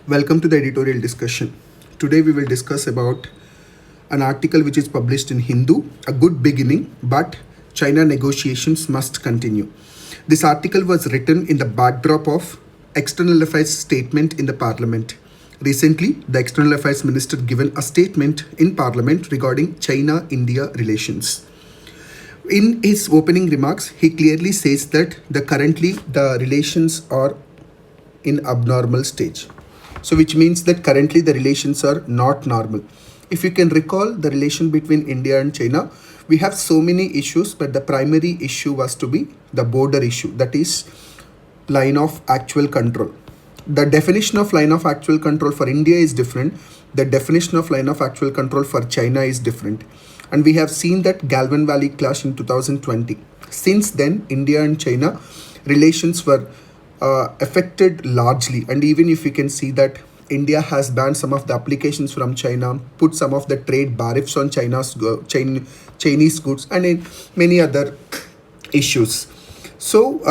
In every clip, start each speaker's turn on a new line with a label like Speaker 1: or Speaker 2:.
Speaker 1: Welcome to the editorial discussion. Today we will discuss about an article which is published in Hindu, a good beginning, but China negotiations must continue. This article was written in the backdrop of External Affairs statement in the Parliament. Recently, the External Affairs Minister given a statement in Parliament regarding China-India relations. In his opening remarks, he clearly says that currently the relations are in abnormal stage. So which means that currently the relations are not normal. If you can recall the relation between India and China, we have so many issues, but the primary issue was to be the border issue, that is line of actual control. The definition of line of actual control for India is different. The definition of line of actual control for China is different. And we have seen that Galvan Valley clash in 2020. Since then, India and China relations were affected largely, and even if you can see that India has banned some of the applications from China, put some of the trade tariffs on Chinese goods, and in many other issues. So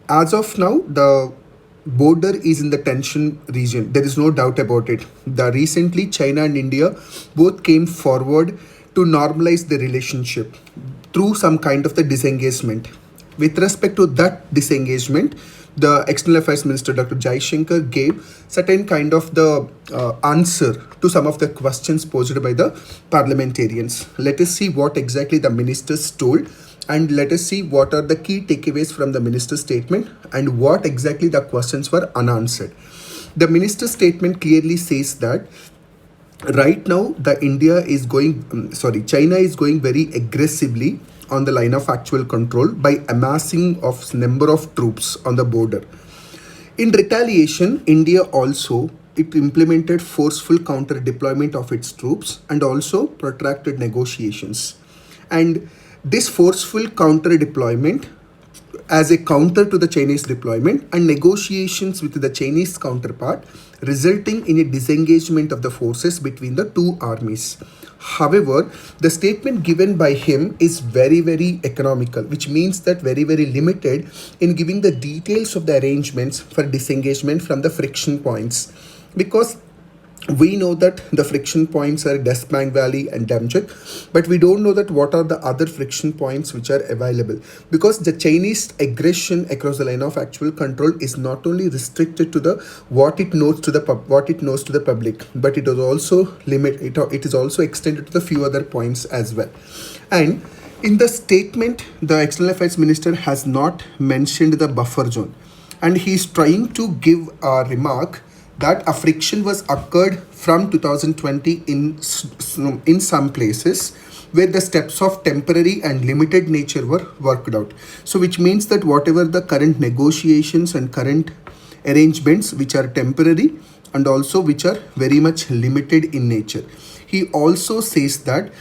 Speaker 1: as of now, the border is in the tension region. There is no doubt about it. The recently China and India both came forward to normalize the relationship through some kind of the disengagement. With respect to that disengagement, the External Affairs Minister Dr. Jaishankar gave certain kind of the answer to some of the questions posed by the parliamentarians. Let us see what exactly the ministers told, and let us see what are the key takeaways from the minister's statement and what exactly the questions were unanswered. The minister's statement clearly says that right now China is going very aggressively on the line of actual control by amassing of number of troops on the border. In retaliation, India also implemented forceful counter deployment of its troops and also protracted negotiations. And this forceful counter deployment as a counter to the Chinese deployment and negotiations with the Chinese counterpart, resulting in a disengagement of the forces between the two armies. However, the statement given by him is very, very economical, which means that very, very limited in giving the details of the arrangements for disengagement from the friction points. Because we know that the friction points are Desmang Valley and Damchak, but we don't know that what are the other friction points which are available, because the Chinese aggression across the line of actual control is not only restricted to the what it knows to the public, but it is also extended to the few other points as well. And in the statement, the External Affairs Minister has not mentioned the buffer zone, and he is trying to give a remark that a friction was occurred from 2020 in some places where the steps of temporary and limited nature were worked out. So which means that whatever the current negotiations and current arrangements which are temporary and also which are very much limited in nature. He also says that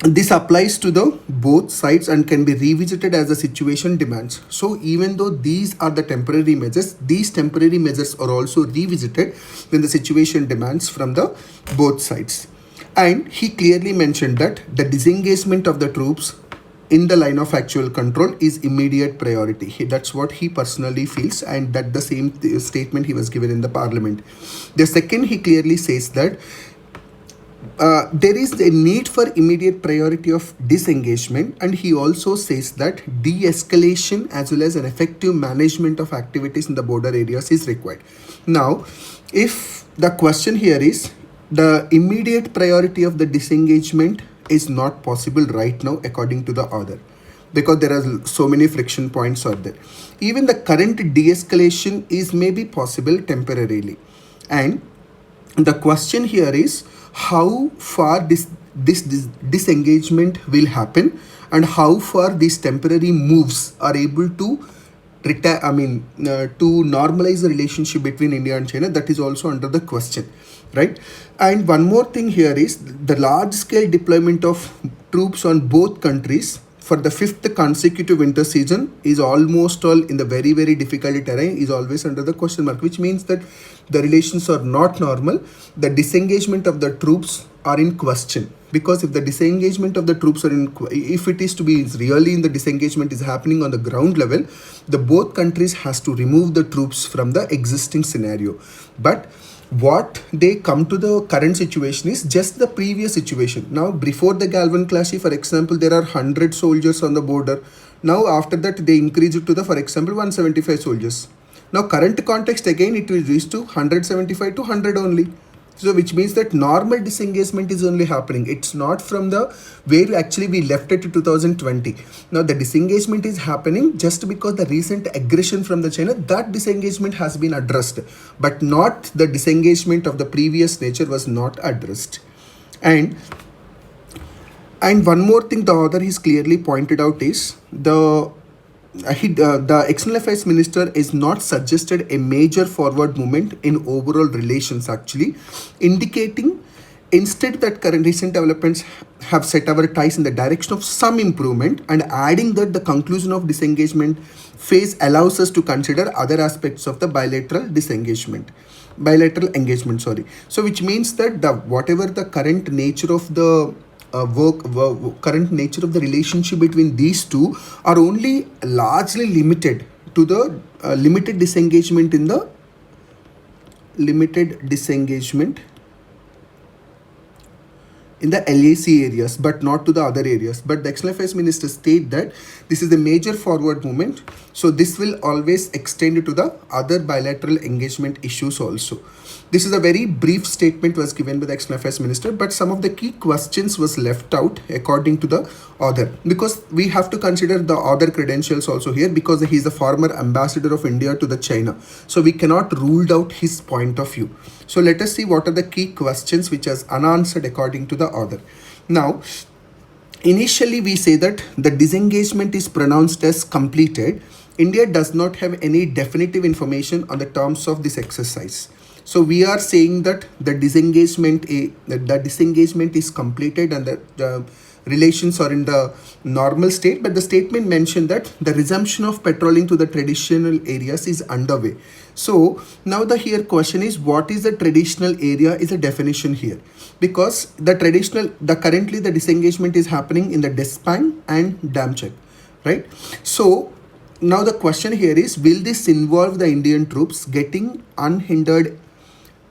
Speaker 1: this applies to the both sides and can be revisited as the situation demands. So even though these are the temporary measures, these temporary measures are also revisited when the situation demands from the both sides. And he clearly mentioned that the disengagement of the troops in the line of actual control is immediate priority. That's what he personally feels, and that the same statement he was given in the parliament. The second, he clearly says that there is a need for immediate priority of disengagement, and he also says that de-escalation as well as an effective management of activities in the border areas is required. Now, if the question here is the immediate priority of the disengagement is not possible right now according to the order, because there are so many friction points out there. Even the current de-escalation is maybe possible temporarily, and the question here is how far this disengagement will happen and how far these temporary moves are able to normalize the relationship between India and China. That is also under the question, right? And one more thing here is the large scale deployment of troops on both countries for the fifth consecutive winter season is almost all in the very, very difficult terrain is always under the question mark, which means that the relations are not normal. The disengagement of the troops are in question, because if the disengagement of the troops are in, if it is to be really in the disengagement is happening on the ground level, the both countries has to remove the troops from the existing scenario. But what they come to the current situation is just the previous situation. Now before the Galvan clash, for example, there are 100 soldiers on the border. Now after that they increase it to the, for example, 175 soldiers. Now current context again it will reach to 175 to 100 only. So which means that normal disengagement is only happening. It's not from the where actually we left it to 2020. Now the disengagement is happening just because the recent aggression from the China, that disengagement has been addressed, but not the disengagement of the previous nature was not addressed. And one more thing the author is clearly pointed out is the external affairs minister is not suggested a major forward movement in overall relations, actually indicating instead that current recent developments have set our ties in the direction of some improvement, and adding that the conclusion of disengagement phase allows us to consider other aspects of the bilateral engagement, sorry. So which means that the whatever the current nature of the current nature of the relationship between these two are only largely limited to the limited disengagement in the LAC areas, but not to the other areas. But the external affairs minister state that this is a major forward movement, so this will always extend to the other bilateral engagement issues also. This is a very brief statement was given by the external affairs minister, but some of the key questions was left out according to the author, because we have to consider the other credentials also here, because he is the former ambassador of India to the China, so we cannot rule out his point of view. So let us see what are the key questions which is unanswered according to the author. Now initially we say that the disengagement is pronounced as completed. India does not have any definitive information on the terms of this exercise. So we are saying that the disengagement is completed and the relations are in the normal state, but the statement mentioned that the resumption of patrolling to the traditional areas is underway. So now the here question is, what is the traditional area is a definition here, because currently the disengagement is happening in the Despang and Damchek, right? So now the question here is, will this involve the Indian troops getting unhindered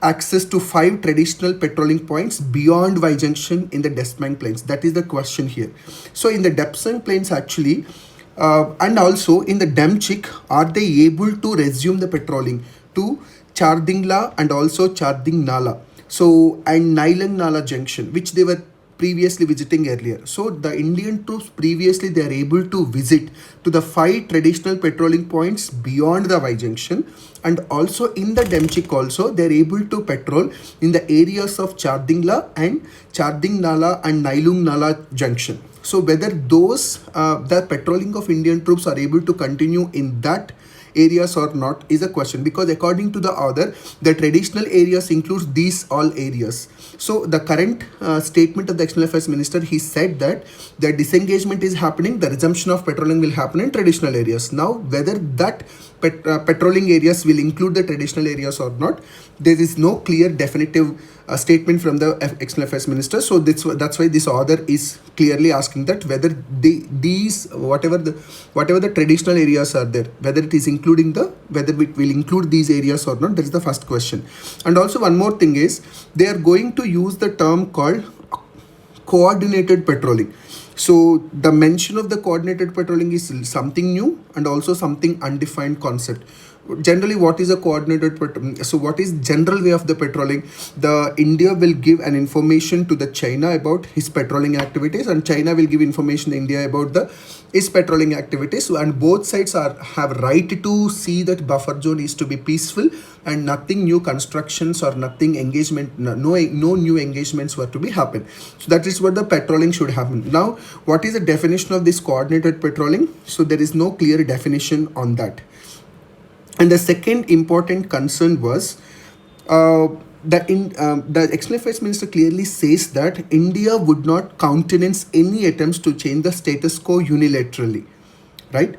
Speaker 1: access to 5 traditional patrolling points beyond Y Junction in the Despang Plains? That is the question here. So in the Despang Plains actually, and also in the Damchik, are they able to resume the patrolling to Chardingla and also Charding Nala, so and Nailang Nala Junction, which they were previously visiting earlier. So the Indian troops previously they are able to visit to the 5 traditional patrolling points beyond the Y Junction, and also in the Demchik also they are able to patrol in the areas of Chardingla and Charding Nala and Nailung Nala Junction. So whether those the patrolling of Indian troops are able to continue in that areas or not is a question, because according to the author the traditional areas includes these all areas. So the current statement of the external affairs minister, he said that the disengagement is happening, the resumption of patrolling will happen in traditional areas. Now whether that patrolling areas will include the traditional areas or not, there is no clear definitive statement from the external affairs minister. So that's why this author is clearly asking that whether these whatever the traditional areas are there, whether it is whether it will include these areas or not. That is the first question. And also one more thing is, they are going to use the term called coordinated patrolling. So the mention of the coordinated patrolling is something new and also something undefined concept. Generally, what is a coordinated patrolling? So what is general way of the patrolling? The India will give an information to the China about his patrolling activities, and China will give information to India about his patrolling activities. So, and both sides have right to see that buffer zone is to be peaceful and nothing new constructions or nothing engagement, no new engagements were to be happen. So that is what the patrolling should happen. Now, what is the definition of this coordinated patrolling? So there is no clear definition on that. And the second important concern was the external affairs minister clearly says that India would not countenance any attempts to change the status quo unilaterally, right?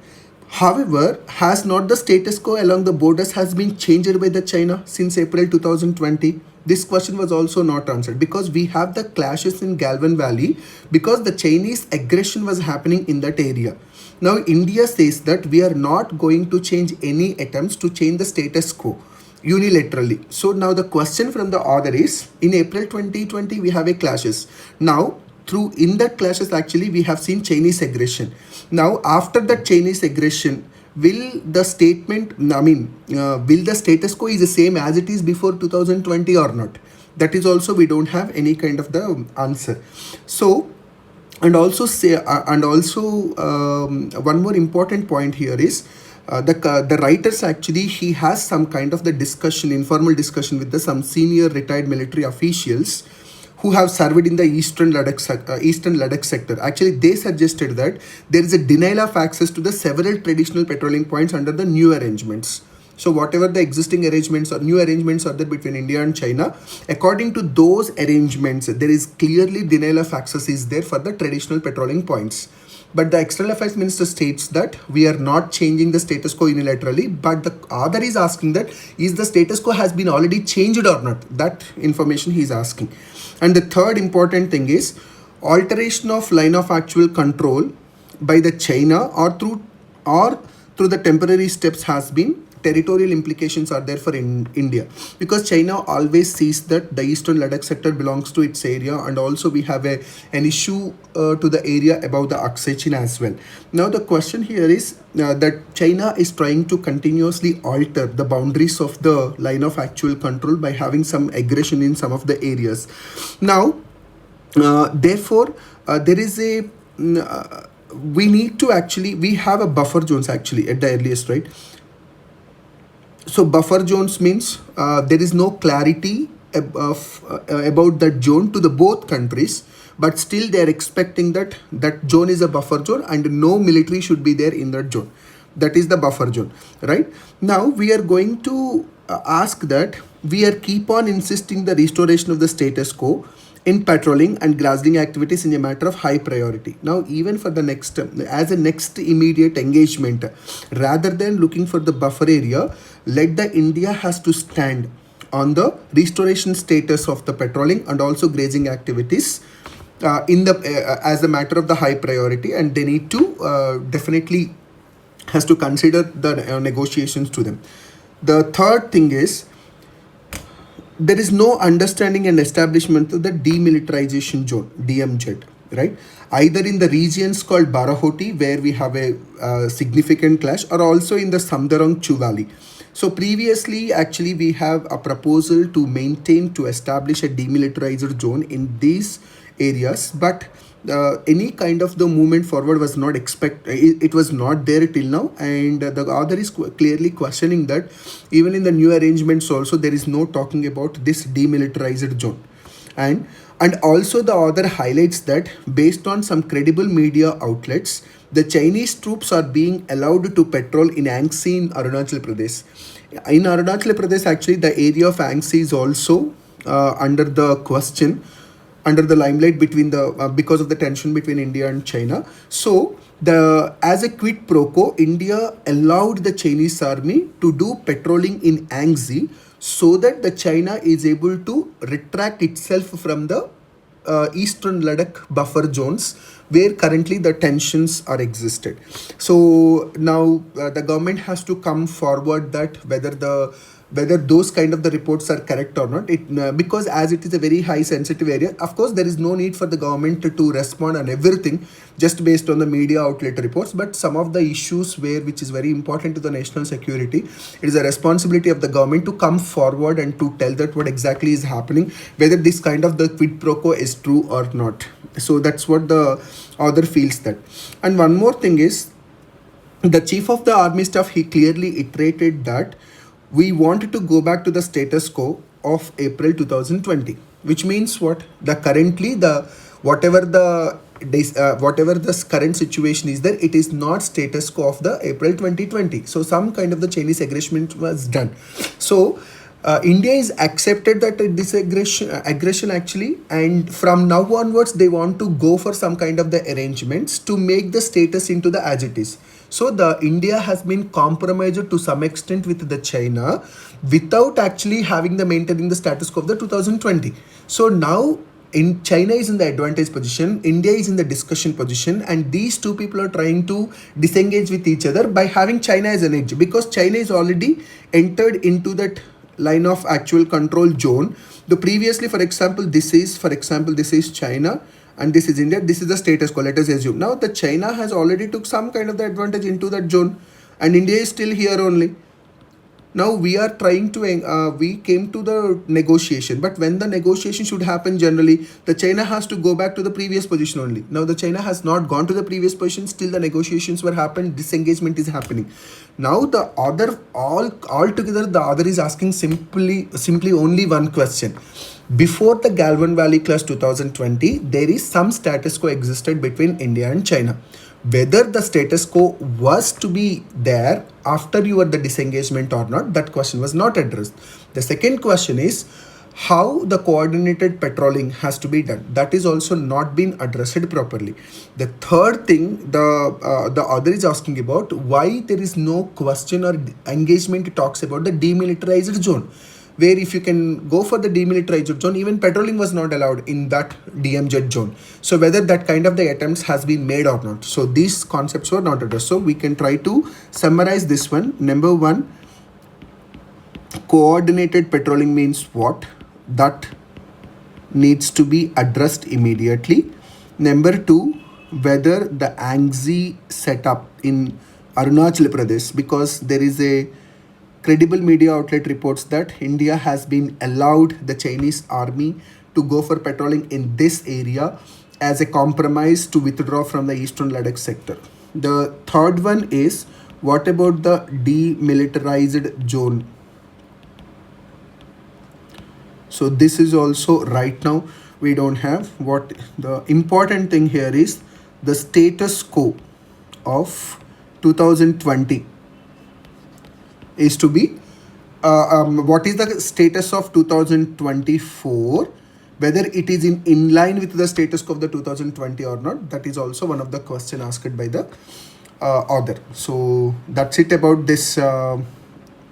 Speaker 1: However, has not the status quo along the borders has been changed by the China since April 2020? This question was also not answered because we have the clashes in Galvan Valley because the Chinese aggression was happening in that area. Now India says that we are not going to change any attempts to change the status quo unilaterally. So now the question from the author is, in April 2020 we have a clashes. Now through in that clashes actually we have seen Chinese aggression. Now after that Chinese aggression, will the statement, will the status quo is the same as it is before 2020 or not? That is also we don't have any kind of the answer. So one more important point here is the writers actually, he has some kind of the discussion, informal discussion with some senior retired military officials who have served in the Eastern Ladakh sector. Actually, they suggested that there is a denial of access to the several traditional patrolling points under the new arrangements. So whatever the existing arrangements or new arrangements are there between India and China, according to those arrangements, there is clearly denial of access is there for the traditional patrolling points. But the External Affairs Minister states that we are not changing the status quo unilaterally, but the author is asking that is the status quo has been already changed or not? That information he is asking. And the third important thing is alteration of line of actual control by the China or through the temporary steps has been territorial implications are there for India, because China always sees that the Eastern Ladakh sector belongs to its area, and also we have an issue to the area about the Aksai Chin as well. Now the question here is that China is trying to continuously alter the boundaries of the line of actual control by having some aggression in some of the areas. Now therefore there is a we need to actually, we have a buffer zones actually at the earliest, right? So buffer zones means there is no clarity about that zone to the both countries, but still they are expecting that that zone is a buffer zone and no military should be there in that zone. That is the buffer zone, right? Now we are going to ask that we are keep on insisting the restoration of the status quo in patrolling and grazing activities in a matter of high priority. Now, even for the next, as a next immediate engagement, rather than looking for the buffer area, let the India has to stand on the restoration status of the patrolling and also grazing activities in the as a matter of the high priority, and they need to definitely has to consider the negotiations to them. The third thing is, there is no understanding and establishment of the demilitarization zone, DMZ, right? Either in the regions called Barahoti, where we have a significant clash, or also in the Samdarong Chu Valley. So previously, actually, we have a proposal to establish a demilitarized zone in these areas, but any kind of the movement forward was not it was not there till now, and the author is clearly questioning that even in the new arrangements also there is no talking about this demilitarized zone. And also the author highlights that based on some credible media outlets, the Chinese troops are being allowed to patrol in Angsi in Arunachal Pradesh. In Arunachal Pradesh, actually the area of Angsi is also under the question, under the limelight between the because of the tension between India and China. So as a quid pro quo, India allowed the Chinese army to do patrolling in Angsi so that the China is able to retract itself from the Eastern Ladakh buffer zones where currently the tensions are existed. So now the government has to come forward that whether those kind of the reports are correct or not, because as it is a very high sensitive area, of course there is no need for the government to respond on everything just based on the media outlet reports, but some of the issues which is very important to the national security, it is a responsibility of the government to come forward and to tell that what exactly is happening, whether this kind of the quid pro quo is true or not. So that's what the author feels that. And one more thing is, the chief of the army staff, he clearly iterated that we wanted to go back to the status quo of April 2020, which means what? Whatever the current situation is there, it is not status quo of the April 2020. So some kind of the Chinese aggression was done. So India is accepted that this aggression actually, and from now onwards they want to go for some kind of the arrangements to make the status into the as it is. So the India has been compromised to some extent with the China without actually having the maintaining the status quo of the 2020. So now in China is in the advantage position, India is in the discussion position, and these two people are trying to disengage with each other by having China as an edge, because China is already entered into that line of actual control zone. The previously, for example, this is China and this is India. This is the status quo, let us assume. Now the China has already took some kind of the advantage into that zone, and India is still here only. Now we are trying to we came to the negotiation, but when the negotiation should happen, generally the China has to go back to the previous position only. Now the China has not gone to the previous position, still the negotiations were happened, disengagement is happening. Now the other, all together the other is asking simply only one question. Before the Galvan Valley Clash 2020, there is some status quo existed between India and China. Whether the status quo was to be there after you were the disengagement or not, that question was not addressed. The second question is how the coordinated patrolling has to be done. That is also not been addressed properly. The third thing, the other is asking about why there is no question or engagement talks about the demilitarized zone, where if you can go for the demilitarized zone, even patrolling was not allowed in that DMZ zone. So whether that kind of the attempts has been made or not. So these concepts were not addressed. So we can try to summarize this one. Number one, coordinated patrolling means what? That needs to be addressed immediately. Number two, whether the ANGZI setup in Arunachal Pradesh, because there is a credible media outlet reports that India has been allowed the Chinese army to go for patrolling in this area as a compromise to withdraw from the eastern Ladakh sector. The third one is, what about the demilitarized zone? So this is also right now we don't have. What the important thing here is the status quo of 2020 is to be what is the status of 2024, whether it is in line with the status quo of the 2020 or not. That is also one of the question asked by the author. So that's it about this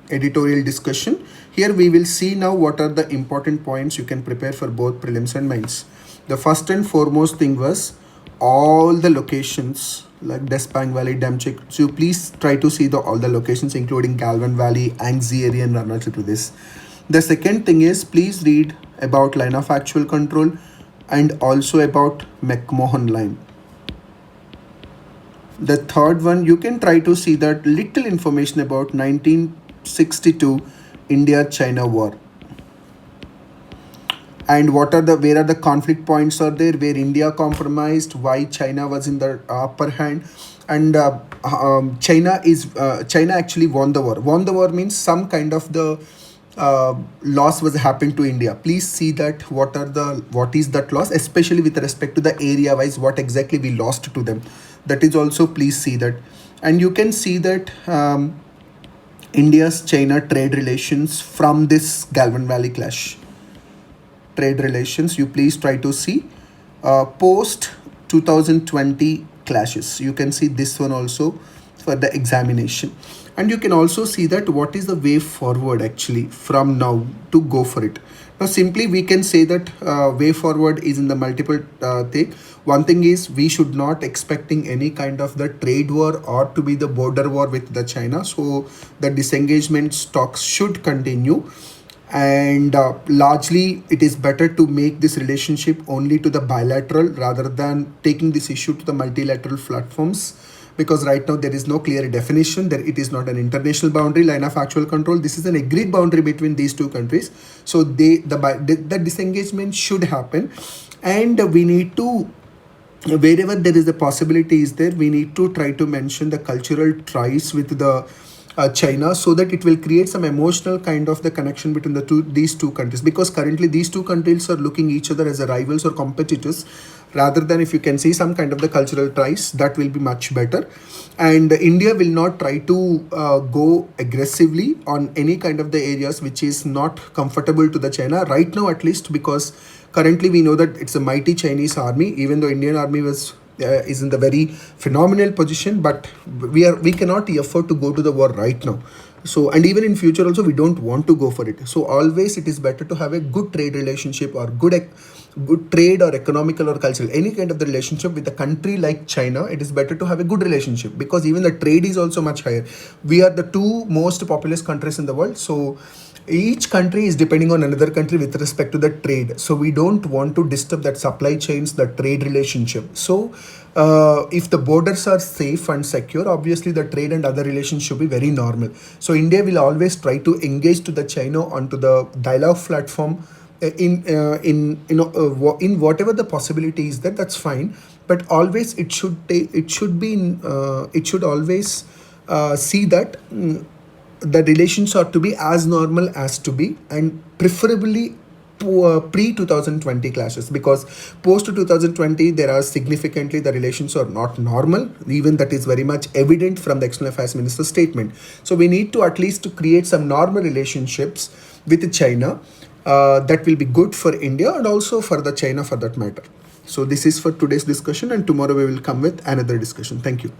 Speaker 1: editorial discussion. Here we will see now what are the important points you can prepare for both prelims and mains. The first and foremost thing was all the locations like Despang Valley, Damchik. So please try to see all the locations including Galvan Valley, ANGZI area and Arunachal Pradesh. The second thing is, please read about line of actual control and also about McMahon line. The third one, you can try to see that little information about 1962 India-China war. And where are the conflict points are there, where India compromised, why China was in the upper hand, and China actually won the war. Won the war means some kind of the loss was happening to India. Please see that what is that loss, especially with respect to the area wise, what exactly we lost to them. That is also, please see that. And you can see that India's China trade relations from this Galvan Valley clash. Trade relations, you please try to see post 2020 clashes. You can see this one also for the examination, and you can also see that what is the way forward actually from now to go for it. Now simply we can say that way forward is in the multiple thing. One thing is, we should not expecting any kind of the trade war or to be the border war with the China. So the disengagement talks should continue, and largely it is better to make this relationship only to the bilateral rather than taking this issue to the multilateral platforms, because right now there is no clear definition, that it is not an international boundary line of actual control. This is an agreed boundary between these two countries. So the disengagement should happen, and we need to, wherever there is a possibility is there, we need to try to mention the cultural ties with the China, so that it will create some emotional kind of the connection between these two countries, because currently these two countries are looking each other as a rivals or competitors, rather than if you can see some kind of the cultural ties, that will be much better. And India will not try to go aggressively on any kind of the areas which is not comfortable to the China right now, at least, because currently we know that it's a mighty Chinese army. Even though Indian army was is in the very phenomenal position, but we cannot afford to go to the war right now. So, and even in future also, we don't want to go for it. So always it is better to have a good trade relationship, or good trade or economical or cultural, any kind of the relationship with a country like China. It is better to have a good relationship, because even the trade is also much higher. We are the two most populous countries in the world. So each country is depending on another country with respect to the trade. So we don't want to disturb that supply chains, the trade relationship. So if the borders are safe and secure, obviously the trade and other relations should be very normal. So India will always try to engage to the China onto the dialogue platform, in whatever the possibility is that, that's fine. But always it should always see that the relations are to be as normal as to be, and preferably pre 2020 clashes, because post 2020 there are significantly the relations are not normal. Even that is very much evident from the external affairs minister's statement. So we need to at least to create some normal relationships with China, that will be good for India and also for the China for that matter. So this is for today's discussion, and tomorrow we will come with another discussion. Thank you.